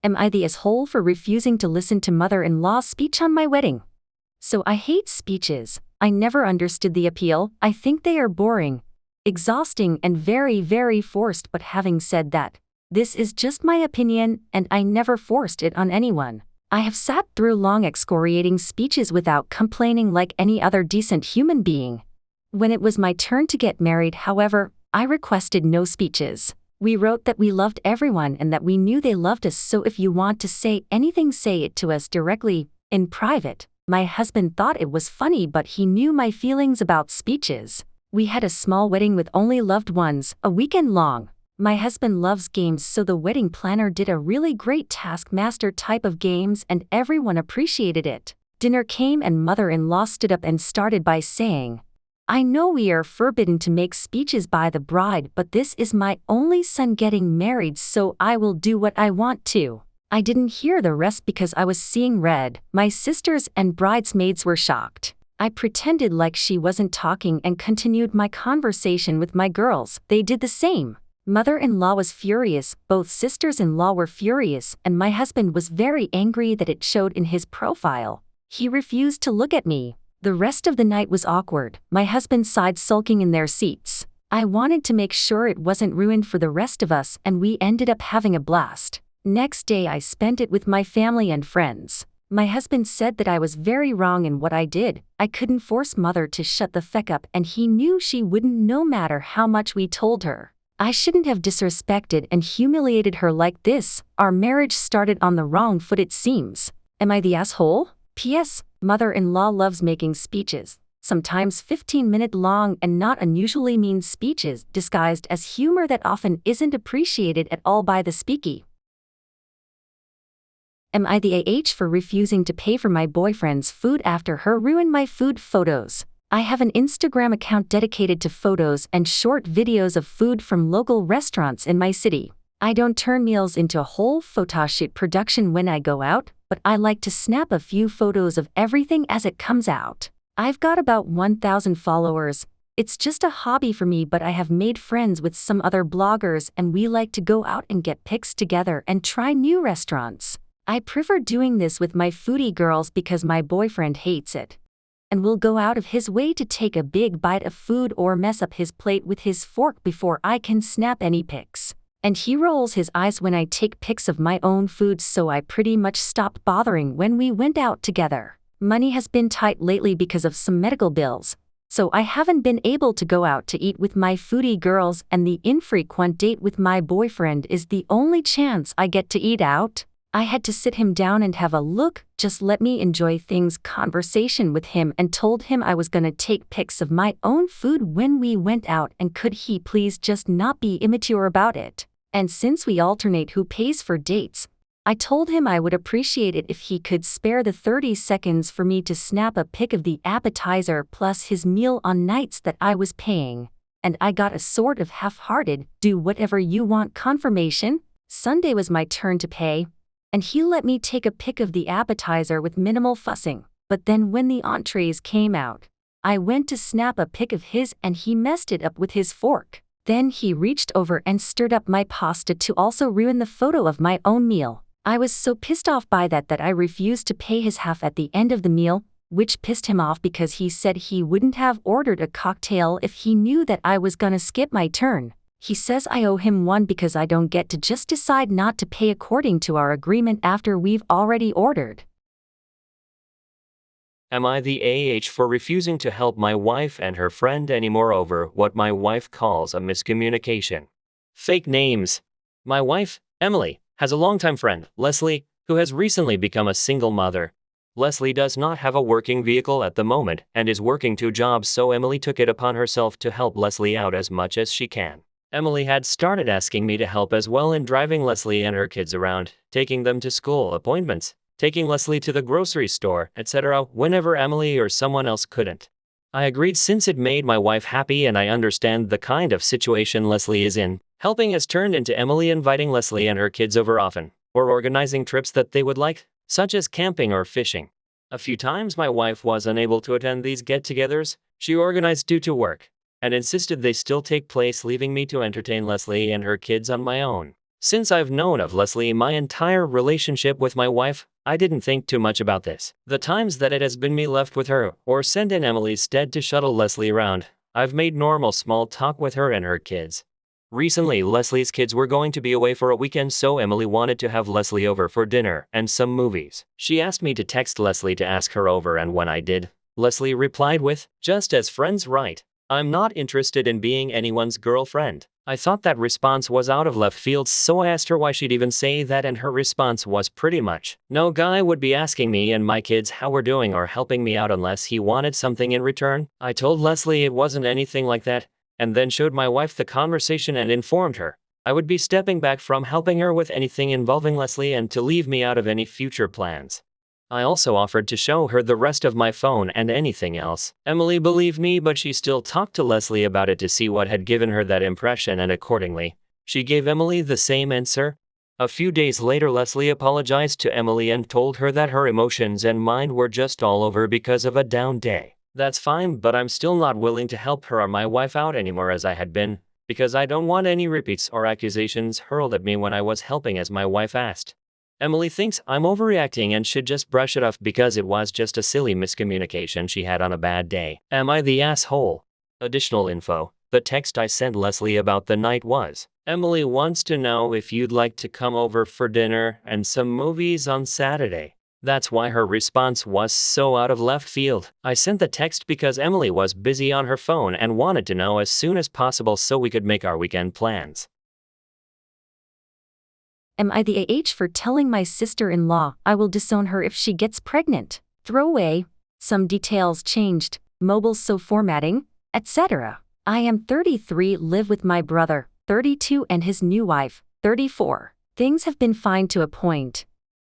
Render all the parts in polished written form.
Am I the asshole for refusing to listen to mother-in-law's speech on my wedding? So I hate speeches. I never understood the appeal. I think they are boring, exhausting, and very, very forced. But having said that, this is just my opinion, and I never forced it on anyone. I have sat through long excoriating speeches without complaining like any other decent human being. When it was my turn to get married, however, I requested no speeches. We wrote that we loved everyone and that we knew they loved us, so if you want to say anything, say it to us directly, in private. My husband thought it was funny, but he knew my feelings about speeches. We had a small wedding with only loved ones, a weekend long. My husband loves games, so the wedding planner did a really great Taskmaster type of games and everyone appreciated it. Dinner came and mother-in-law stood up and started by saying, "I know we are forbidden to make speeches by the bride, but this is my only son getting married, so I will do what I want to." I didn't hear the rest because I was seeing red. My sisters and bridesmaids were shocked. I pretended like she wasn't talking and continued my conversation with my girls. They did the same. Mother-in-law was furious, both sisters-in-law were furious, and my husband was very angry that it showed in his profile. He refused to look at me. The rest of the night was awkward. My husband sighed, sulking in their seats. I wanted to make sure it wasn't ruined for the rest of us, and we ended up having a blast. Next day I spent it with my family and friends. My husband said that I was very wrong in what I did. I couldn't force mother to shut the feck up, and he knew she wouldn't no matter how much we told her. I shouldn't have disrespected and humiliated her like this. Our marriage started on the wrong foot, it seems. Am I the asshole? P.S. Mother-in-law loves making speeches, sometimes 15-minute long and not unusually mean speeches disguised as humor that often isn't appreciated at all by the speaky. Am I the AH for refusing to pay for my boyfriend's food after her ruin my food photos? I have an Instagram account dedicated to photos and short videos of food from local restaurants in my city. I don't turn meals into a whole photoshoot production when I go out, but I like to snap a few photos of everything as it comes out. I've got about 1,000 followers. It's just a hobby for me, but I have made friends with some other bloggers and we like to go out and get pics together and try new restaurants. I prefer doing this with my foodie girls because my boyfriend hates it and will go out of his way to take a big bite of food or mess up his plate with his fork before I can snap any pics. And he rolls his eyes when I take pics of my own food, so I pretty much stopped bothering when we went out together. Money has been tight lately because of some medical bills, so I haven't been able to go out to eat with my foodie girls, and the infrequent date with my boyfriend is the only chance I get to eat out. I had to sit him down and have a look, just let me enjoy things conversation with him, and told him I was gonna take pics of my own food when we went out and could he please just not be immature about it. And since we alternate who pays for dates, I told him I would appreciate it if he could spare the 30 seconds for me to snap a pic of the appetizer plus his meal on nights that I was paying. And I got a sort of half-hearted, do whatever you want confirmation. Sunday was my turn to pay, and he let me take a pic of the appetizer with minimal fussing. But then when the entrees came out, I went to snap a pic of his and he messed it up with his fork. Then he reached over and stirred up my pasta to also ruin the photo of my own meal. I was so pissed off by that I refused to pay his half at the end of the meal, which pissed him off because he said he wouldn't have ordered a cocktail if he knew that I was gonna skip my turn. He says I owe him one because I don't get to just decide not to pay according to our agreement after we've already ordered. Am I the AH for refusing to help my wife and her friend anymore over what my wife calls a miscommunication? Fake names. My wife, Emily, has a longtime friend, Leslie, who has recently become a single mother. Leslie does not have a working vehicle at the moment and is working 2 jobs, so Emily took it upon herself to help Leslie out as much as she can. Emily had started asking me to help as well in driving Leslie and her kids around, taking them to school appointments, taking Leslie to the grocery store, etc. whenever Emily or someone else couldn't. I agreed since it made my wife happy and I understand the kind of situation Leslie is in. Helping has turned into Emily inviting Leslie and her kids over often, or organizing trips that they would like, such as camping or fishing. A few times my wife was unable to attend these get-togethers she organized due to work, and insisted they still take place, leaving me to entertain Leslie and her kids on my own. Since I've known of Leslie my entire relationship with my wife, I didn't think too much about this. The times that it has been me left with her, or sent in Emily's stead to shuttle Leslie around, I've made normal small talk with her and her kids. Recently, Leslie's kids were going to be away for a weekend, so Emily wanted to have Leslie over for dinner and some movies. She asked me to text Leslie to ask her over, and when I did, Leslie replied with, "Just as friends, right? I'm not interested in being anyone's girlfriend." I thought that response was out of left field, so I asked her why she'd even say that, and her response was pretty much, "No guy would be asking me and my kids how we're doing or helping me out unless he wanted something in return." I told Leslie it wasn't anything like that, and then showed my wife the conversation and informed her I would be stepping back from helping her with anything involving Leslie and to leave me out of any future plans. I also offered to show her the rest of my phone and anything else. Emily believed me, but she still talked to Leslie about it to see what had given her that impression, and accordingly, she gave Emily the same answer. A few days later, Leslie apologized to Emily and told her that her emotions and mind were just all over because of a down day. That's fine, but I'm still not willing to help her or my wife out anymore as I had been, because I don't want any repeats or accusations hurled at me when I was helping, as my wife asked. Emily thinks I'm overreacting and should just brush it off because it was just a silly miscommunication she had on a bad day. Am I the asshole? Additional info. The text I sent Leslie about the night was, "Emily wants to know if you'd like to come over for dinner and some movies on Saturday." That's why her response was so out of left field. I sent the text because Emily was busy on her phone and wanted to know as soon as possible so we could make our weekend plans. Am I the AH for telling my sister-in-law I will disown her if she gets pregnant? Throwaway. Some details changed. Mobile so formatting, etc. I am 33, live with my brother, 32, and his new wife, 34. Things have been fine to a point,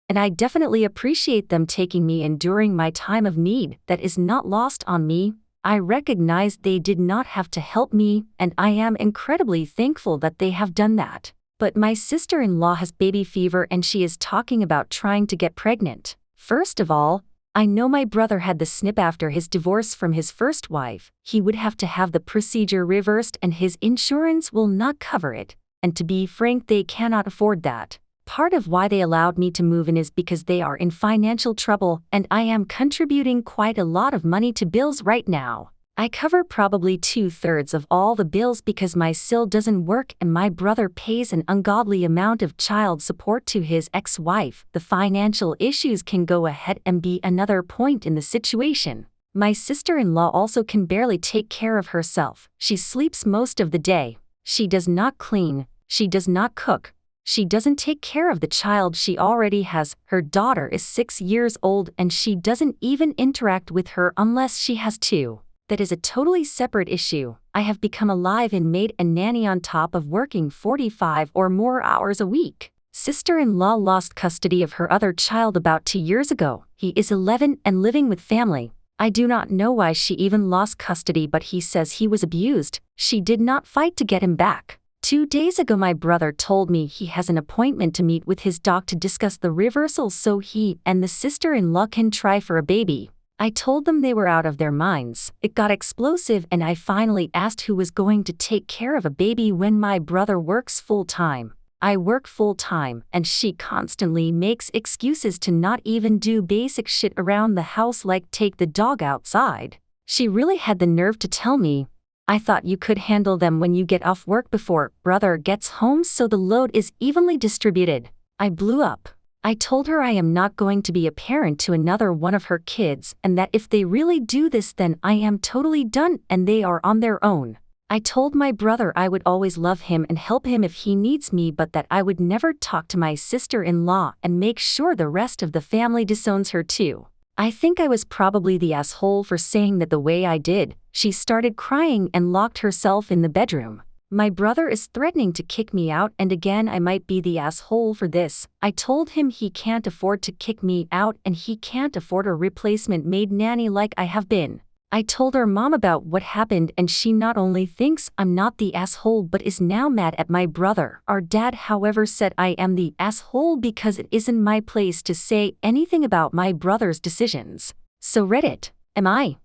and I definitely appreciate them taking me in during my time of need. That is not lost on me. I recognize they did not have to help me, and I am incredibly thankful that they have done that. But my sister-in-law has baby fever and she is talking about trying to get pregnant. First of all, I know my brother had the snip after his divorce from his first wife. He would have to have the procedure reversed and his insurance will not cover it. And to be frank, they cannot afford that. Part of why they allowed me to move in is because they are in financial trouble and I am contributing quite a lot of money to bills right now. I cover probably 2/3 of all the bills because my SIL doesn't work and my brother pays an ungodly amount of child support to his ex-wife. The financial issues can go ahead and be another point in the situation. My sister-in-law also can barely take care of herself. She sleeps most of the day. She does not clean. She does not cook. She doesn't take care of the child she already has. Her daughter is 6 years old and she doesn't even interact with her unless she has to. That is a totally separate issue. I have become a live-in maid and nanny on top of working 45 or more hours a week. Sister-in-law lost custody of her other child about 2 years ago. He is 11 and living with family. I do not know why she even lost custody, but he says he was abused. She did not fight to get him back. 2 days ago my brother told me he has an appointment to meet with his doc to discuss the reversal so he and the sister-in-law can try for a baby. I told them they were out of their minds. It got explosive and I finally asked who was going to take care of a baby when my brother works full-time. I work full-time and she constantly makes excuses to not even do basic shit around the house like take the dog outside. She really had the nerve to tell me, "I thought you could handle them when you get off work before brother gets home so the load is evenly distributed." I blew up. I told her I am not going to be a parent to another one of her kids and that if they really do this then I am totally done and they are on their own. I told my brother I would always love him and help him if he needs me, but that I would never talk to my sister-in-law and make sure the rest of the family disowns her too. I think I was probably the asshole for saying that the way I did. She started crying and locked herself in the bedroom. My brother is threatening to kick me out and again I might be the asshole for this. I told him he can't afford to kick me out and he can't afford a replacement maid nanny like I have been. I told her mom about what happened and she not only thinks I'm not the asshole but is now mad at my brother. Our dad however said I am the asshole because it isn't my place to say anything about my brother's decisions. So Reddit, am I?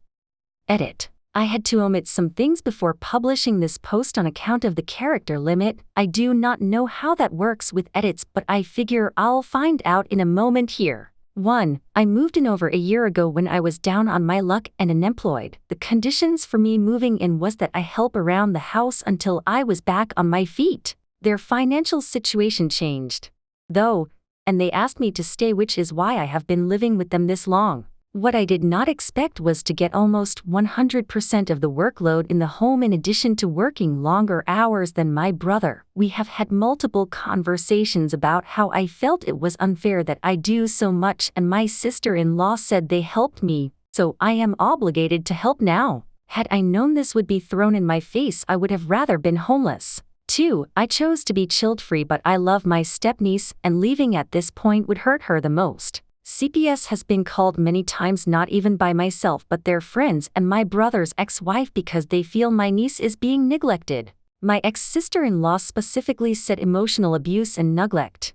Edit. I had to omit some things before publishing this post on account of the character limit. I do not know how that works with edits, but I figure I'll find out in a moment here. 1. I moved in over a year ago when I was down on my luck and unemployed. The conditions for me moving in was that I help around the house until I was back on my feet. Their financial situation changed, though, and they asked me to stay, which is why I have been living with them this long. What I did not expect was to get almost 100% of the workload in the home in addition to working longer hours than my brother. We have had multiple conversations about how I felt it was unfair that I do so much, and my sister-in-law said they helped me, so I am obligated to help now. Had I known this would be thrown in my face, I would have rather been homeless. 2. I chose to be child-free, but I love my stepniece, and leaving at this point would hurt her the most. CPS has been called many times, not even by myself but their friends and my brother's ex-wife, because they feel my niece is being neglected. My ex-sister-in-law specifically said emotional abuse and neglect,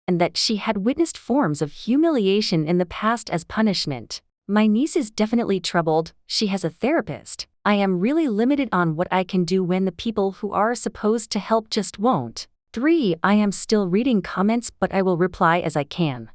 and that she had witnessed forms of humiliation in the past as punishment. My niece is definitely troubled. She has a therapist. I am really limited on what I can do when the people who are supposed to help just won't. 3. I am still reading comments, but I will reply as I can.